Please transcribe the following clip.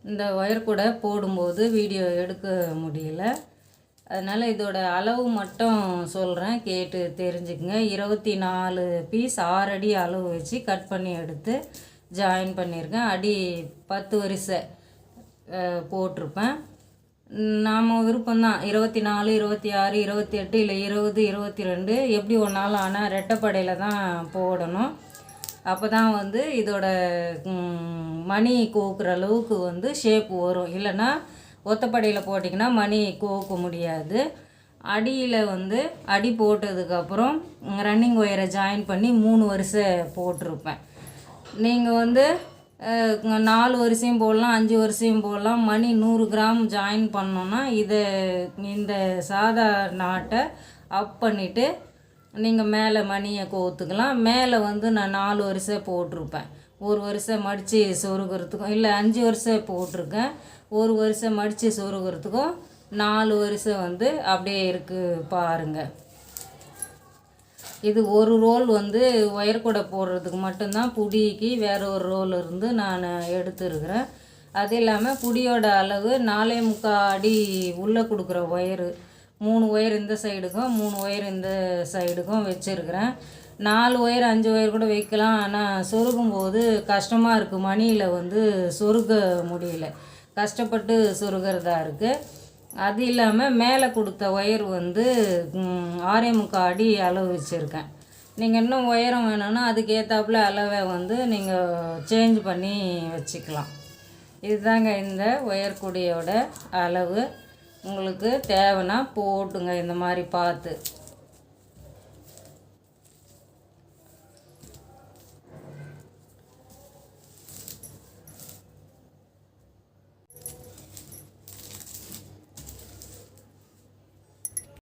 இந்த ஒயர் கூட போடும்போது வீடியோ எடுக்க முடியல. அதனால் இதோட அளவு மட்டும் சொல்கிறேன், கேட்டு தெரிஞ்சுக்குங்க. 24 பீஸ் 6 அடி அளவு வச்சு கட் பண்ணி எடுத்து ஜாயின் பண்ணியிருக்கேன். அடி 10 வரிசை போட்டிருப்பேன். நாம் விருப்பம்தான் 24, 26, 28 இல்லை 20, 22 எப்படி ஒன்றாலும். ஆனால் ரெட்டைப்படையில் தான் போடணும். அப்போ தான் வந்து இதோட மணி கோக்குற அளவுக்கு ஷேப் வரும். இல்லைன்னா ஒத்தப்படையில் போட்டிங்கன்னா மணி கோக்க முடியாது. அடியில் அடி போட்டதுக்கப்புறம் ரன்னிங் ஒயரை ஜாயின் பண்ணி 3 வரிசை போட்டிருப்பேன். நீங்கள் 4 வரிசையும் போடலாம், 5 வரிசையும் போடலாம். மணி 100 கிராம் ஜாயின் பண்ணோன்னா இந்த சாதா நாட்டை அப் பண்ணிவிட்டு நீங்கள் மேலே மணியை கோத்துக்கலாம். மேலே நான் 4 வரிசை போட்டிருப்பேன். ஒரு வரிசை மடித்து சொருகிறதுக்கும், இல்லை 5 வரிசை போட்டிருக்கேன். ஒரு வரிசை மடித்து சொருகிறதுக்கும் 4 வரிசை அப்படியே இருக்குது பாருங்கள். இது ஒரு ரோல் ஒயர் கூட போடுறதுக்கு மட்டும்தான். புடிக்கு வேறு ஒரு ரோல் இருந்து நான் எடுத்துருக்கிறேன். அது இல்லாமல் புடியோட அளவு 4.25 அடி உள்ளே கொடுக்குற ஒயரு. 3 ஒயர் இந்த சைடுக்கும் 3 ஒயர் இந்த சைடுக்கும் வச்சுருக்கிறேன். 4 ஒயர் 5 ஒயர் கூட வைக்கலாம். ஆனால் சொருகும்போது கஷ்டமாக இருக்குது. மணியில் சொருக முடியல, கஷ்டப்பட்டு சொருகிறதா இருக்குது. அது இல்லாமல் மேலே கொடுத்த ஒயர் 6.25 அடி அளவு வச்சுருக்கேன். நீங்கள் இன்னும் உயரம் வேணும்னா அதுக்கு ஏற்றாப்புல அளவை நீங்கள் சேஞ்ச் பண்ணி வச்சுக்கலாம். இதுதாங்க இந்த ஒயர் கூடையோட அளவு. உங்களுக்கு தேவைன்னா போட்டுங்க இந்த மாதிரி பார்த்து.